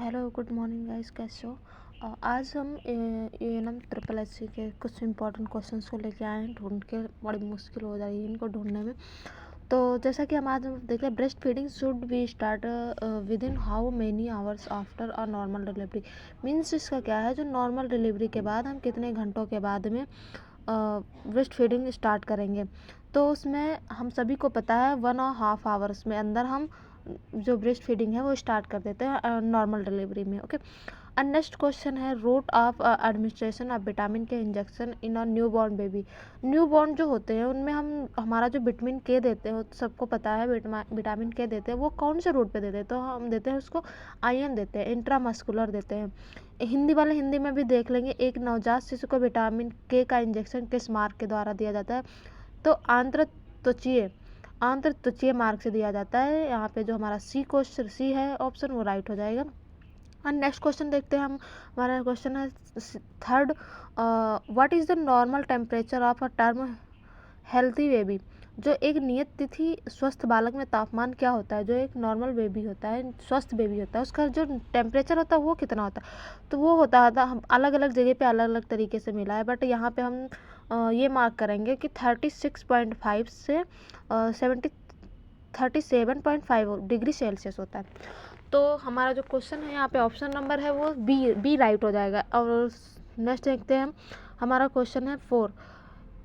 Hello good morning guys, कैसे हो। आज हम एएनएम ट्रिपल एस सी के कुछ इंपॉर्टेंट क्वेश्चंस को लेके आए हैं। ढूंढ के बड़ी मुश्किल हो जाएगी इनको ढूंढने में। तो जैसा कि हम आज देख रहे हैं, breast feeding should be start with in how many hours after a normal delivery. Means इसका क्या है, जो नॉर्मल डिलीवरी के बाद हम कितने घंटों के बाद में ब्रेस्ट फीडिंग स्टार्ट करेंगे। तो उसमें हम सभी को पता है 1.5 आवर्स में अंदर हम जो ब्रेस्ट फीडिंग है वो स्टार्ट कर देते हैं नॉर्मल डिलीवरी में। ओके, एंड नेक्स्ट क्वेश्चन है route of administration of vitamin K injection in a new born baby. New born जो होते हैं उनमें हम हमारा जो विटामिन के देते हैं, तो सबको पता है विटामिन के देते हैं, वो कौन से रूट पे देते हैं। तो हम देते हैं उसको आईएम देते हैं, इंट्रामस्कुलर देते हैं। हिंदी वाले हिंदी में भी देख लेंगे, एक नवजात शिशु को विटामिन के का इंजेक्शन किस मार्ग के द्वारा दिया जाता है। तो आंत्र त्वचीय मार्ग से दिया जाता है। यहाँ पे जो हमारा सी है ऑप्शन, वो राइट हो जाएगा। और नेक्स्ट क्वेश्चन देखते हैं हम। हमारा क्वेश्चन है third, what is the normal temperature of a term healthy baby. जो एक नियत तिथि स्वस्थ बालक में तापमान क्या होता है। जो एक नॉर्मल बेबी होता है, स्वस्थ बेबी होता है, उसका जो टेम्परेचर होता है वो कितना होता है। तो वो होता था, हम अलग अलग जगह पे अलग अलग तरीके से मिला है, बट यहाँ पे हम ये मार्क करेंगे कि 36.5 से 37.5 डिग्री सेल्सियस होता है। तो हमारा जो क्वेश्चन है यहाँ पे ऑप्शन नंबर है वो बी राइट हो जाएगा। और नेक्स्ट देखते हैं हम। हमारा क्वेश्चन है 4,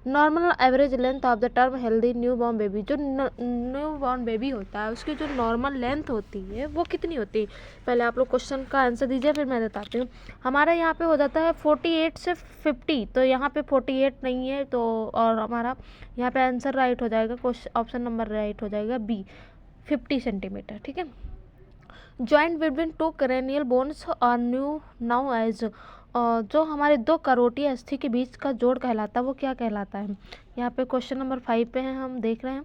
normal average length of the term healthy new born baby. जो न्यू बॉर्न बेबी होता है उसकी जो नॉर्मल लेंथ होती है वो कितनी होती है। पहले आप लोग क्वेश्चन का आंसर दीजिए, फिर मैं बताती हूँ। हमारा यहाँ पे हो जाता है 48 से 50, तो यहाँ पे 48 नहीं है, तो और हमारा यहाँ पे आंसर राइट हो जाएगा, क्वेश्चन ऑप्शन नंबर राइट हो जाएगा बी, 50 सेंटीमीटर। ठीक है। Joint between two cranial bones are new now as, जो हमारे दो करोटीय अस्थि के बीच का जोड़ कहलाता है वो क्या कहलाता है। यहाँ पे क्वेश्चन नंबर 5 पे हैं, हम देख रहे हैं।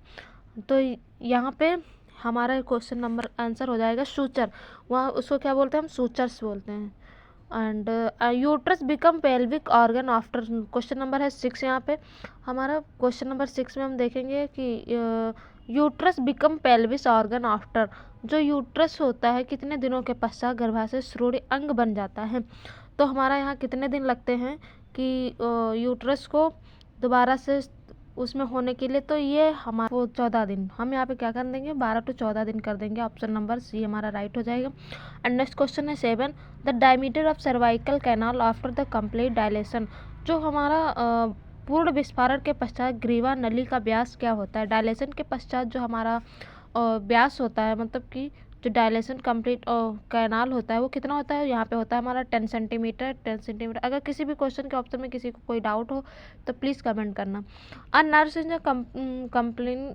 तो यहाँ पे हमारा क्वेश्चन नंबर आंसर हो जाएगा सूचर। वहाँ उसको क्या बोलते हैं, हम सूचर्स बोलते हैं। And uterus become pelvic organ after, question number है 6। यहाँ पे हमारा क्वेश्चन नंबर 6 में हम देखेंगे कि uterus become pelvis organ after. जो यूट्रस होता है कितने दिनों के पश्चात गर्भाशय श्रोणि अंग बन जाता है। तो हमारा यहाँ कितने दिन लगते हैं कि यूट्रस को दोबारा से उसमें होने के लिए। तो ये हमारा वो 14 दिन, हम यहाँ पे क्या कर देंगे, 12 to 14 दिन कर देंगे। ऑप्शन नंबर सी हमारा राइट हो जाएगा। एंड नेक्स्ट क्वेश्चन है 7, the diameter of cervical canal after the complete dilation. जो हमारा पूर्ण विस्फारण के पश्चात ग्रीवा नली का व्यास क्या होता है। डायलेशन के पश्चात जो हमारा व्यास होता है, मतलब कि जो डायलेशन कंप्लीट कैनाल होता है वो कितना होता है। यहाँ पे होता है हमारा 10 सेंटीमीटर। 10 सेंटीमीटर। अगर किसी भी क्वेश्चन के ऑप्शन में किसी को कोई डाउट हो तो प्लीज़ कमेंट करना। A nurse is complain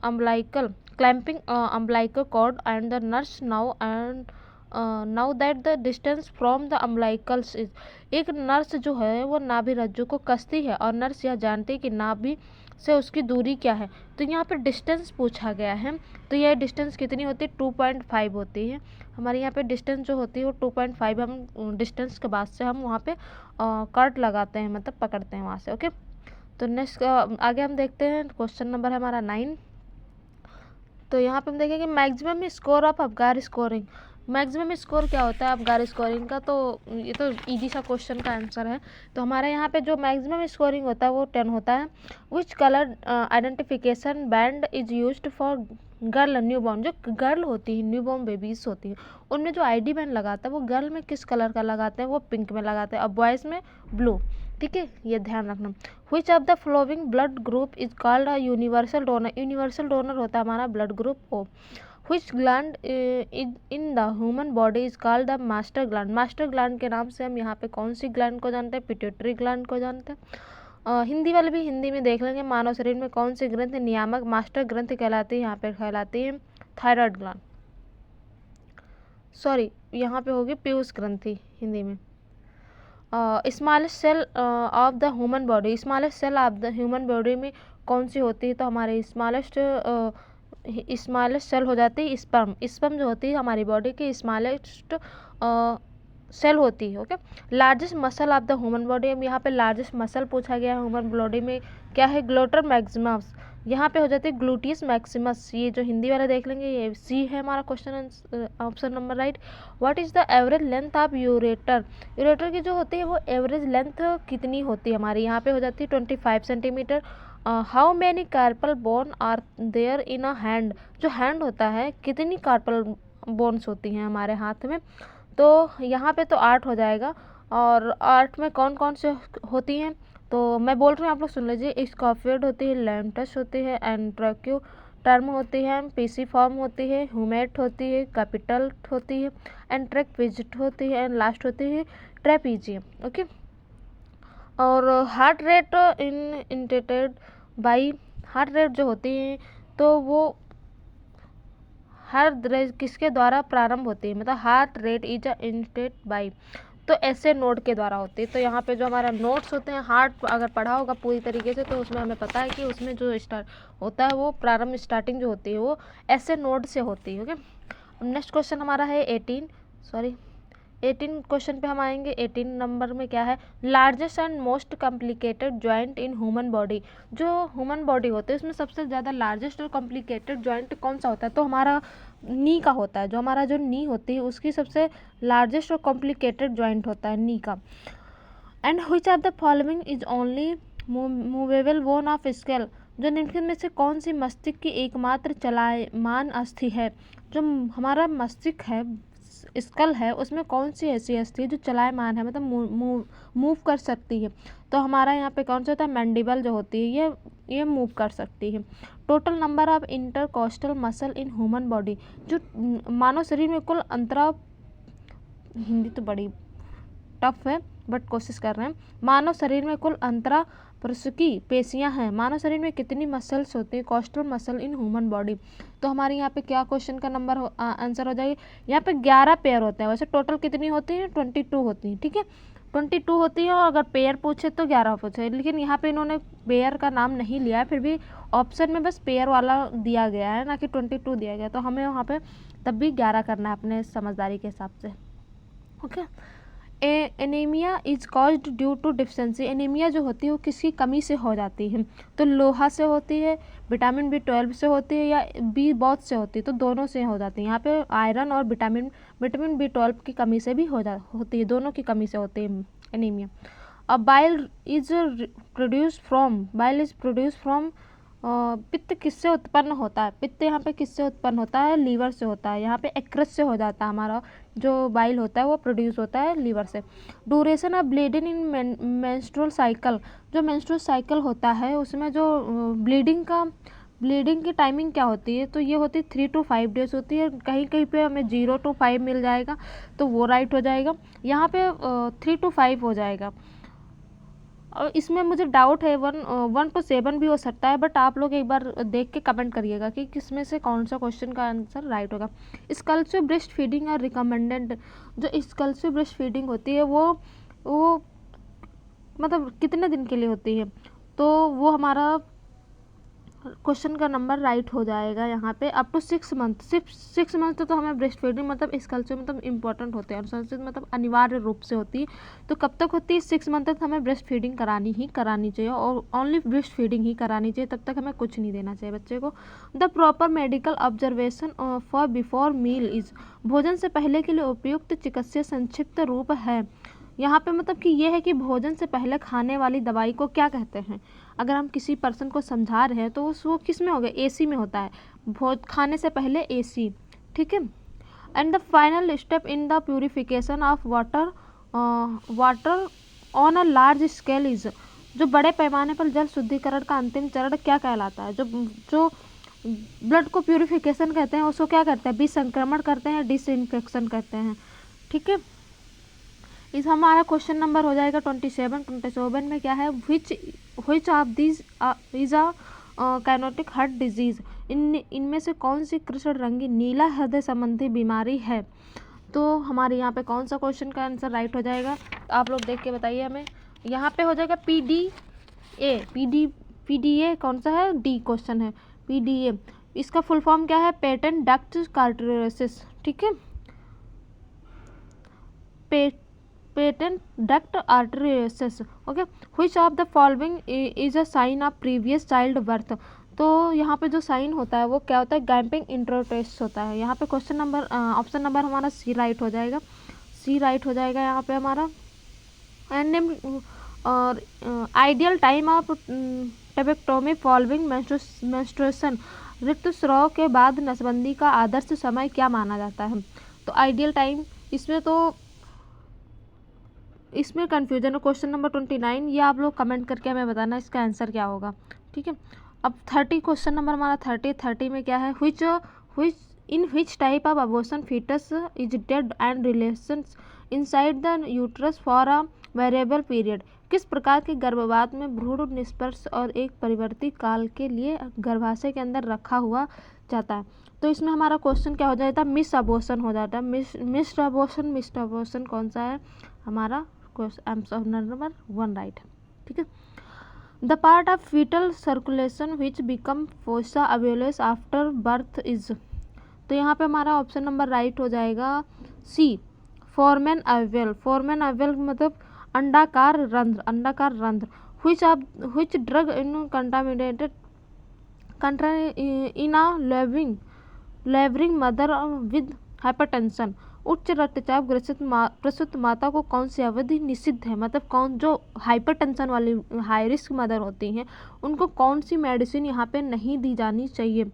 umbilical clamping umbilical cord and the nurse now that the distance from the umbilicals is. एक नर्स जो है वो नाभि रज्जु को कसती है और नर्स यह जानती है कि नाभि से उसकी दूरी क्या है। तो यहाँ पे डिस्टेंस पूछा गया है, तो यह डिस्टेंस कितनी होती है, 2.5 होती है। हमारे यहाँ पे डिस्टेंस जो होती है वो 2.5, हम डिस्टेंस के बाद से हम वहाँ पे कट लगाते हैं, मतलब पकड़ते हैं वहाँ से। ओके, तो नेक्स्ट आगे हम देखते हैं। क्वेश्चन नंबर है हमारा 9। तो यहाँ पे हम देखेंगे maximum score of Apgar scoring. Maximum score क्या होता है अबगार स्कोरिंग का, तो ये तो इजी सा क्वेश्चन का आंसर है। तो हमारे यहाँ पे जो मैक्सिमम स्कोरिंग होता है वो 10 होता है। Which colour identification band is used for girl new born. जो गर्ल होती है, न्यू बॉर्न बेबीज होती हैं, उनमें जो आईडी बैंड लगाता है वो गर्ल में किस कलर का लगाते हैं, वो पिंक में लगाते हैं, और बॉयज़ में ब्लू। ठीक है, ये ध्यान रखना। Which of the following blood group is called a universal donor. Universal donor होता है हमारा blood group O. Which gland in the human body is called the master gland. Master gland के नाम से हम यहाँ पे कौन सी ग्लैंड को जानते हैं, पिट्यूटरी ग्लैंड को जानते हैं। हिंदी वाले भी हिंदी में देख लेंगे, मानव शरीर में कौन सी ग्रंथि नियामक मास्टर ग्रंथि कहलाती है। यहाँ पे कहलाती है थायराइड ग्लैंड, सॉरी यहाँ पे होगी पीयूष ग्रंथि हिंदी में। Smallest cell of the human body. Smallest cell of the human body में कौन सी होती है, तो हमारे स्मॉलेस्ट सेल हो जाती है स्पर्म। स्पर्म जो होती है हमारी बॉडी की स्मॉलेस्ट सेल होती है। Okay, largest muscle of the human body. अब यहाँ पे लार्जेस्ट मसल पूछा गया है ह्यूमन बॉडी में, क्या है, ग्लोटर मैक्सिमस। यहाँ पे हो जाती है ग्लूटियस मैक्सिमस, ये जो हिंदी वाला देख लेंगे, ये सी है हमारा question option number right. What is the average length of ureter, ureter की जो होती है वो एवरेज लेंथ कितनी होती है हमारी, यहाँ पे हो जाती है 25 centimetre. How many carpal bone are there in a hand, जो हैंड होता है कितनी कार्पल बोन्स होती हैं हमारे हाथ में, तो यहाँ पे तो 8 हो जाएगा। और 8 में कौन कौन से होती हैं, तो मैं बोल रही हूँ, आप लोग सुन लीजिए। स्कॉफियड होती है, लैम्टस होती है, एंट्रोक्यू टर्म होती है, पीसी फॉर्म होती है, हुमेट होती है, कैपिटल होती है, एंट्रेक विजिट होती है, एंड लास्ट होती है ट्रेपीजियम। ओके, और heart rate in intended by, heart rate जो होती है तो वो हर किसके द्वारा प्रारंभ होती है, मतलब हार्ट रेट इज इंटेटेड बाई, तो ऐसे नोड के द्वारा होती है। तो यहाँ पे जो हमारा नोट्स होते हैं, हार्ट अगर पढ़ा होगा पूरी तरीके से तो उसमें हमें पता है कि उसमें जो स्टार्ट होता है वो प्रारंभ स्टार्टिंग जो होती है वो ऐसे नोड से होती है। ओके, नेक्स्ट क्वेश्चन हमारा है 18 क्वेश्चन पे हम आएंगे। 18 नंबर में क्या है, largest and most complicated joint in human body, जो ह्यूमन बॉडी होती है उसमें सबसे ज़्यादा लार्जेस्ट और कॉम्प्लिकेटेड जॉइंट कौन सा होता है, तो हमारा नी का होता है। जो हमारा जो नी होती है उसकी सबसे लार्जेस्ट और कॉम्प्लिकेटेड जॉइंट होता है नी का। And which of the following is only movable bone of scale, जो निम्नलिखित में से कौन सी मस्तिष्क की एकमात्र चलायमान अस्थि है, जो हमारा मस्तिष्क है स्कल है उसमें कौन सी ऐसी अस्थि है जो चलायमान है, मतलब मूव कर सकती है, तो हमारा यहाँ पे कौन सा होता है, मैंडिबल जो होती है ये मूव कर सकती है। Total number of intercostal muscle in human body, जो मानव शरीर में कुल अंतरा, हिंदी तो बड़ी टफ है बट कोशिश कर रहे हैं, मानव शरीर में कुल अंतरा प्रसुकी पेशियां हैं, मानव शरीर में कितनी मसल्स होती हैं, coastal muscle in human body, तो हमारे यहाँ पे क्या क्वेश्चन का नंबर आंसर हो जाएगी, यहाँ पे 11 पेयर होते हैं, वैसे टोटल कितनी होती है 22 होती हैं, ठीक है 22 होती है, और अगर पेयर पूछे तो 11 पूछे, लेकिन यहाँ पे इन्होंने पेयर का नाम नहीं लिया है, फिर भी ऑप्शन में बस पेयर वाला दिया गया है ना कि 22 दिया गया, तो हमें वहाँ पे तब भी 11 करना है अपने समझदारी के हिसाब से। Okay, anaemia is caused due to deficiency, anaemia जो होती है वो किसकी कमी से हो जाती है, तो लोहा से होती है, विटामिन B12 से होती है, या बी बहुत से होती है, तो दोनों से हो जाती है। यहाँ पे आयरन और विटामिन B12 की कमी से भी होती है, दोनों की कमी से होती है एनीमिया। अब बाइल इज प्रोड्यूस फ्रॉम, पित्त किससे उत्पन्न होता है, पित्त यहाँ पे किससे उत्पन्न होता है, लीवर से होता है, यहाँ पे एक्रेस से हो जाता है, हमारा जो बाइल होता है वो प्रोड्यूस होता है लीवर से। Duration of bleeding in menstrual cycle, जो मेंस्ट्रुअल साइकिल होता है उसमें जो ब्लीडिंग की टाइमिंग क्या होती है, तो ये होती है 3 to 5 डेज होती है, कहीं कहीं पे हमें 0 to 5 मिल जाएगा तो वो राइट हो जाएगा, यहाँ पे 3 to 5 हो जाएगा। और इसमें मुझे डाउट है 1 to 7 भी हो सकता है, बट आप लोग एक बार देख के कमेंट करिएगा कि किसमें से कौन सा क्वेश्चन का आंसर राइट होगा। एक्सक्लूसिव ब्रेस्ट फीडिंग और रिकमेंडेड, जो एक्सक्लूसिव ब्रेस्ट फीडिंग होती है वो मतलब कितने दिन के लिए होती है, तो वो हमारा क्वेश्चन का नंबर राइट हो जाएगा यहाँ पे अप टू 6 मंथ, सिर्फ 6 मंथ तो हमें ब्रेस्ट फीडिंग मतलब इस कल्चर मतलब इंपॉर्टेंट होते हैं, अनुशंसित मतलब अनिवार्य रूप से होती है, तो कब तक होती है 6 मंथ तक हमें ब्रेस्ट फीडिंग करानी चाहिए, और ओनली ब्रेस्ट फीडिंग ही करानी चाहिए, तब तक हमें कुछ नहीं देना चाहिए बच्चे को। The proper medical observation for before meal is, भोजन से पहले के लिए उपयुक्त चिकित्सीय संक्षिप्त रूप है, यहाँ पे मतलब कि ये है कि भोजन से पहले खाने वाली दवाई को क्या कहते हैं, अगर हम किसी पर्सन को समझा रहे हैं तो वो किस में हो गया, AC में होता है, खाने से पहले AC, ठीक है। And the final step in the purification of water on a large scale is, जो बड़े पैमाने पर जल शुद्धिकरण का अंतिम चरण क्या कहलाता है, जो ब्लड को प्यूरिफिकेशन कहते हैं उसको क्या करते हैं, विसंक्रमण करते हैं, डिसइंफेक्शन करते हैं, ठीक है। इस हमारा क्वेश्चन नंबर हो जाएगा 27 में क्या है, which of this is a cyanotic heart disease, इनमें से कौन सी कृष्ण रंगी नीला हृदय संबंधी बीमारी है, तो हमारे यहाँ पे कौन सा क्वेश्चन का आंसर राइट हो जाएगा, तो आप लोग देख के बताइए हमें। यहाँ पे हो जाएगा PDA कौन सा है, डी क्वेश्चन है PDA, इसका फुल फॉर्म क्या है, पेटेंट डक्ट कार्टेरोसिस, ठीक है, patent duct arteriosus, okay. Which of the following is a sign of previous child birth, तो यहाँ पे जो साइन होता है वो क्या होता है, गैम्पिंग इंटरटेस्ट होता है। यहाँ पे क्वेश्चन नंबर ऑप्शन नंबर हमारा सी राइट हो जाएगा, सी राइट हो जाएगा यहाँ पे हमारा। एंड और ideal time of tubectomy following menstruation, ऋतुस्राव के बाद नसबंदी का आदर्श समय क्या माना जाता है। तो आइडियल टाइम, इसमें कन्फ्यूजन है। क्वेश्चन नंबर 29, ये आप लोग कमेंट करके हमें बताना इसका आंसर क्या होगा, ठीक है। अब 30 क्वेश्चन नंबर हमारा 30 में क्या है, which type of abortion fetus is dead and relations inside the uterus for a variable period, किस प्रकार के गर्भपात में भ्रूण निष्पर्श और एक परिवर्तित काल के लिए गर्भाशय के अंदर रखा हुआ जाता है। तो इसमें हमारा क्वेश्चन क्या हो जाता है, मिस अबॉर्शन हो जाता है। मिस्ड अबॉर्शन कौन सा है हमारा, आंसर नंबर 1 राइट है, ठीक है। The part of fetal circulation which become fossa ovalis after birth is, तो यहाँ पे हमारा ऑप्शन नंबर राइट हो जाएगा सी, फोरमेन अवेल मतलब अंडाकार रंध्र। which drug in contaminated in a laboring mother with hypertension, उच्च रक्तचाप ग्रसित प्रसूत माता को कौन सी अवधि निषिद्ध है, मतलब कौन जो हाइपरटेंशन वाली हाई रिस्क मदर होती हैं उनको कौन सी मेडिसिन यहाँ पे नहीं दी जानी चाहिए।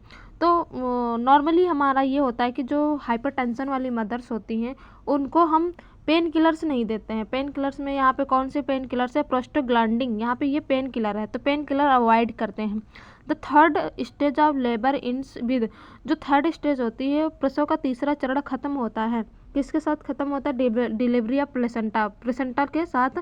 तो नॉर्मली हमारा ये होता है कि जो हाइपरटेंशन वाली मदर्स होती हैं उनको हम पेन किलर्स नहीं देते हैं। पेन किलर्स में यहाँ पे कौन से पेन किलर्स है, प्रोस्टाग्लैंडिन, यहाँ पे ये पेन किलर है, तो पेन किलर अवॉइड करते हैं। The third stage of labour ends with, जो थर्ड स्टेज होती है प्रसव का तीसरा चरण खत्म होता है, किसके साथ खत्म होता है, डिलीवरी ऑफ प्लेसेंटा के साथ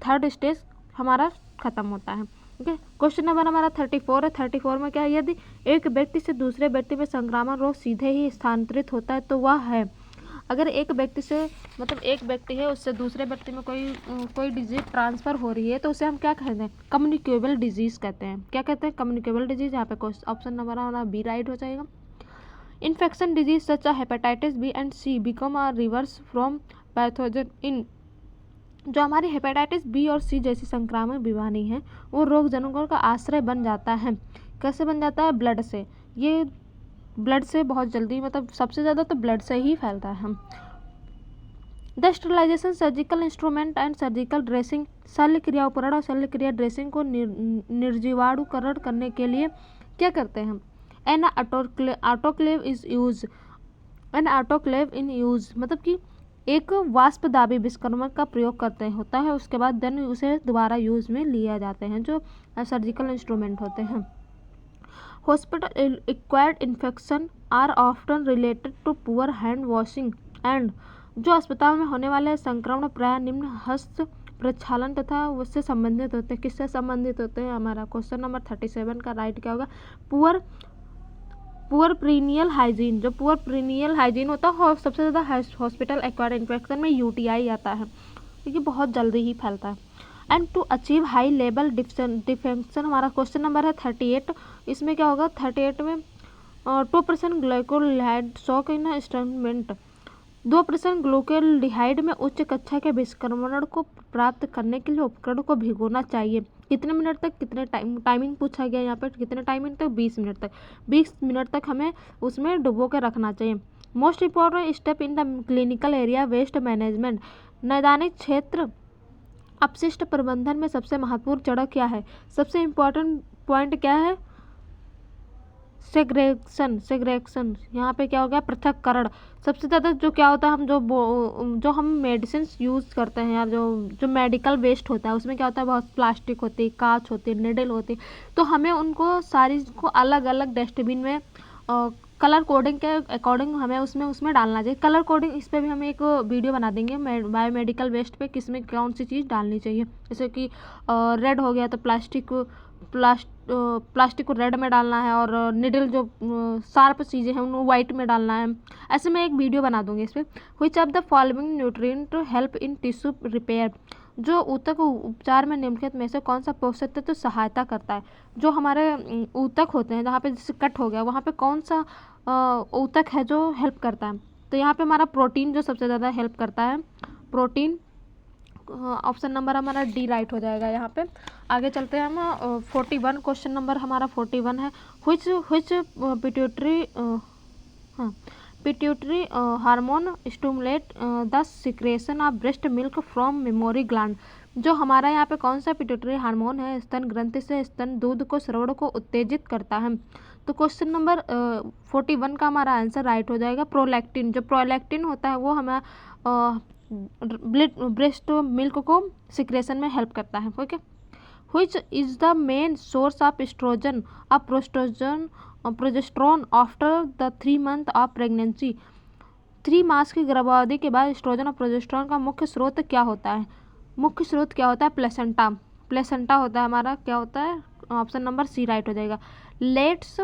थर्ड स्टेज हमारा खत्म होता है, ठीक है। क्वेश्चन नंबर हमारा 34 है। 34 में क्या है, यदि एक व्यक्ति से दूसरे व्यक्ति में संक्रामक रोग सीधे ही स्थानांतरित होता है तो वह है, अगर एक व्यक्ति से मतलब एक व्यक्ति है उससे दूसरे व्यक्ति में कोई डिजीज ट्रांसफ़र हो रही है तो उसे हम क्या कहते हैं, कम्युनिकेबल डिजीज़ कहते हैं। क्या कहते हैं, कम्युनिकेबल डिजीज़। यहाँ पे ऑप्शन नंबर हमारा बी राइट हो जाएगा। Infection disease such hepatitis B and C become a reverse from pathogen in, जो हमारी हेपेटाइटिस बी और सी जैसी संक्रामक बीमारी है वो रोग जनकों का आश्रय बन जाता है। कैसे बन जाता है, ब्लड से। ये ब्लड से बहुत जल्दी, मतलब सबसे ज़्यादा तो ब्लड से ही फैलता है। The sterilisation surgical instrument and surgical dressing, शल्य क्रिया उपकरण और शल्य क्रिया ड्रेसिंग को निर्जीवाणुकरण करने के लिए क्या करते हैं, एन ऑटोक्लेव इन यूज, मतलब कि एक वाष्पदाबी विस्कर्मक का प्रयोग करते होता है, उसके बाद देन उसे दोबारा यूज में लिया जाते हैं, जो सर्जिकल इंस्ट्रूमेंट होते हैं। Hospital acquired infection are often related to poor hand washing and, जो अस्पताल में होने वाले संक्रमण प्राय निम्न हस्त प्रक्षालन तथा उससे संबंधित होते हैं। किससे संबंधित होते हैं, हमारा क्वेश्चन नंबर 37 का राइट क्या होगा, पुअर प्रीनियल हाइजीन। जो पुअर प्रीनियल हाइजीन होता है सबसे ज़्यादा हॉस्पिटल एक्वायर्ड इन्फेक्शन में यूटीआई आता है, क्योंकि बहुत जल्दी ही फैलता है। And to achieve high level defence, हमारा क्वेश्चन नंबर है 38। इसमें क्या होगा, 38 में 2% ग्लाइकोलाइड शॉक इन इंस्ट्रूमेंट, 2% ग्लूकोल्डिहाइड में उच्च कक्षा के विस्कर्मण को प्राप्त करने के लिए उपकरण को भिगोना चाहिए। कितने मिनट तक, कितने टाइमिंग पूछा गया यहाँ पर, कितने टाइमिंग तक, 20 मिनट तक। 20 मिनट तक हमें उसमें डुबो के रखना चाहिए। Most important step in the clinical area waste management, नैदानिक क्षेत्र अपशिष्ट प्रबंधन में सबसे महत्वपूर्ण चरण क्या है, सबसे इम्पोर्टेंट पॉइंट क्या है, सेग्रेगेशन। यहाँ पे क्या हो गया, पृथक्करण। सबसे ज़्यादा जो क्या होता है, हम जो हम मेडिसिन यूज़ करते हैं यार, जो मेडिकल वेस्ट होता है उसमें क्या होता है, बहुत प्लास्टिक होती है, कांच होती है, निडल होती है, तो हमें उनको सारी को अलग अलग डस्टबिन में कलर कोडिंग के अकॉर्डिंग हमें उसमें डालना चाहिए। कलर कोडिंग, इस पर भी हम एक वीडियो बना देंगे बायोमेडिकल वेस्ट पे, किसमें कौन सी चीज़ डालनी चाहिए। जैसे कि रेड हो गया तो प्लास्टिक को रेड में डालना है, और निडल जो शार्प चीज़ें हैं उनको वाइट में डालना है। ऐसे मैं एक वीडियो बना दूंगी इस पर। Which of the following nutrient help in tissue repair, जो ऊतक उपचार में निम्नलिखित में से कौन सा पोषक तत्व सहायता करता है। जो हमारे ऊतक होते हैं, जहाँ पे जैसे कट हो गया वहाँ पे कौन सा ऊतक है जो हेल्प करता है, तो यहाँ पे हमारा प्रोटीन जो सबसे ज़्यादा हेल्प करता है, ऑप्शन नंबर हमारा डी राइट हो जाएगा यहाँ पे। आगे चलते हैं हम 41, क्वेश्चन नंबर हमारा 41 है which pituitary pituitary hormone stimulate the secretion of breast milk from memory gland. जो हमारा यहाँ पे कौन सा पिट्यूटरी हार्मोन है स्तन ग्रंथि से स्तन दूध को स्रवण को उत्तेजित करता है। तो क्वेश्चन नंबर 41 का हमारा आंसर राइट हो जाएगा प्रोलैक्टिन। जो प्रोलैक्टिन होता है वो हमें ब्रेस्ट मिल्क को सिक्रेशन में हेल्प करता है। Okay, which is the main source of estrogen of progesterone after the 3 month of pregnancy। 3 मास की गर्भावधि के बाद एस्ट्रोजन और प्रोजेस्टेरोन का मुख्य स्रोत क्या होता है? मुख्य स्रोत क्या होता है? प्लेसेंटा। प्लेसेंटा होता है हमारा, क्या होता है? ऑप्शन नंबर सी राइट हो जाएगा। Let's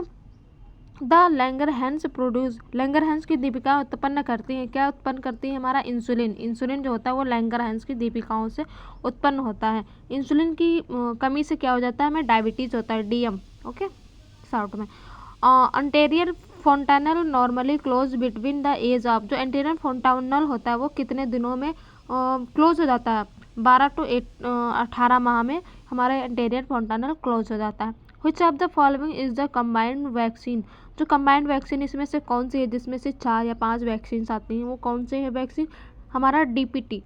the Langerhans produce. Langerhans की दीपिका उत्पन्न करती है, क्या उत्पन्न करती है? हमारा इंसुलिन। इंसुलिन जो होता है वो लैंगरहैंस की दीपिकाओं से उत्पन्न होता है। इंसुलिन की कमी से क्या हो जाता है? हमें डायबिटीज होता है, डीएम। ओके, शॉर्ट में। Anterior fontanelle normally close between the age of. जो एंटीरियर फोंटानल होता है वो कितने दिनों में क्लोज हो जाता है? 12 to 18 माह में हमारा एंटीरियर फोंटानल क्लोज हो जाता है। Which of the following is the combined vaccine। जो कंबाइंड वैक्सीन इसमें से कौन सी है जिसमें से 4 या 5 वैक्सीन आती हैं? वो कौन से है वैक्सीन? हमारा डीपीटी।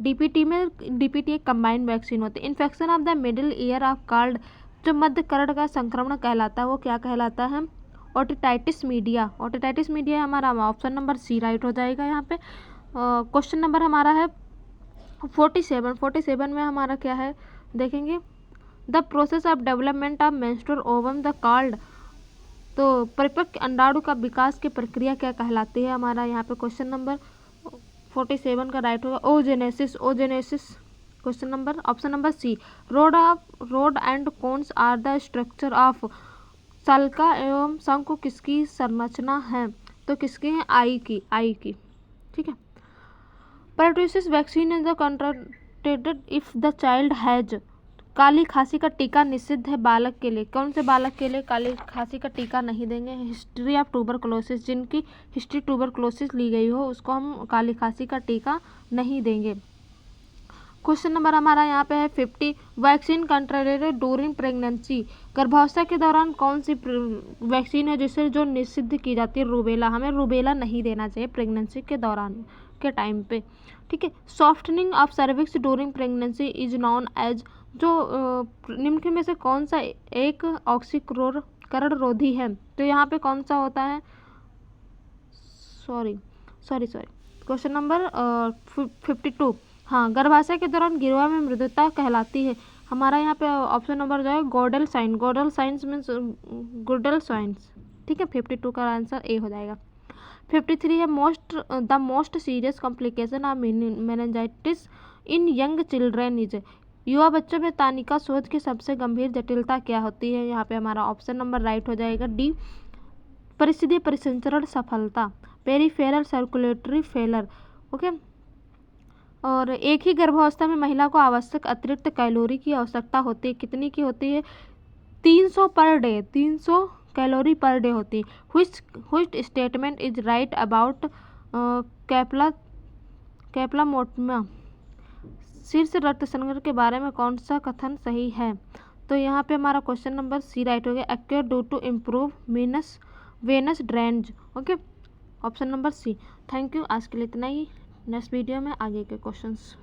डीपीटी एक कंबाइंड वैक्सीन होती है। Infection of the middle ear of card. जो मध्य कर्ण का संक्रमण कहलाता है वो क्या कहलाता है? ओटिटाइटिस मीडिया। ओटिटाइटिस मीडिया हमारा ऑप्शन नंबर सी राइट हो जाएगा यहाँ पे। क्वेश्चन नंबर हमारा है 47 में हमारा क्या है देखेंगे। The process of development of menstrual ovum the called. तो परिपक्व अंडाणु का विकास की प्रक्रिया क्या कहलाती है? हमारा यहाँ पे क्वेश्चन नंबर 47 का राइट होगा oogenesis. Oogenesis question number option number C. Rod and cones are the structure of. सल्का एवं शंकु किसकी संरचना है? तो किसकी है? आई की। ठीक है। Pertussis vaccine is the contraindicated if the child has. काली खांसी का टीका निषिद्ध है बालक के लिए। कौन से बालक के लिए काली खांसी का टीका नहीं देंगे? History of tuberculosis. जिनकी हिस्ट्री ट्यूबरकुलोसिस ली गई हो उसको हम काली खांसी का टीका नहीं देंगे। क्वेश्चन नंबर हमारा यहाँ पे है 50। Vaccine contraindicated during pregnancy. गर्भावस्था के दौरान कौन सी वैक्सीन है जिसे जो निषिद्ध की जाती है? रूबेला। हमें रूबेला नहीं देना चाहिए प्रेगनेंसी के दौरान के टाइम पे। ठीक है। Softening of cervix during pregnancy is known as. जो निम्न में से कौन सा एक ऑक्सीकरण रोधी है? तो यहाँ पे कौन सा होता है? Sorry question number 52। हाँ, गर्भाशय के दौरान गिरवा में मृदुता कहलाती है। हमारा यहाँ पे ऑप्शन नंबर जो है Goodell sign. Goodell signs means Goodell signs. ठीक है, 52 का आंसर ए हो जाएगा। 53 है the most serious complication of meningitis in young children is. युवा बच्चों में तानिका शोथ की सबसे गंभीर जटिलता क्या होती है? यहाँ पे हमारा ऑप्शन नंबर राइट हो जाएगा डी परिस्थिति परिसंचरण सफलता, पेरीफेरल सर्कुलेटरी फेलर। ओके। और एक ही गर्भावस्था में महिला को आवश्यक अतिरिक्त कैलोरी की आवश्यकता होती है। कितनी की होती है? 300 पर डे। 300 कैलोरी पर डे होती है। Which statement is right about cephalhematoma. शीर्ष रक्त संग्रह के बारे में कौन सा कथन सही है? तो यहाँ पे हमारा क्वेश्चन नंबर सी राइट हो गया occur due to improve venous drainage. Okay, option number C. Thank you. आज के लिए इतना ही। नेक्स्ट वीडियो में आगे के क्वेश्चंस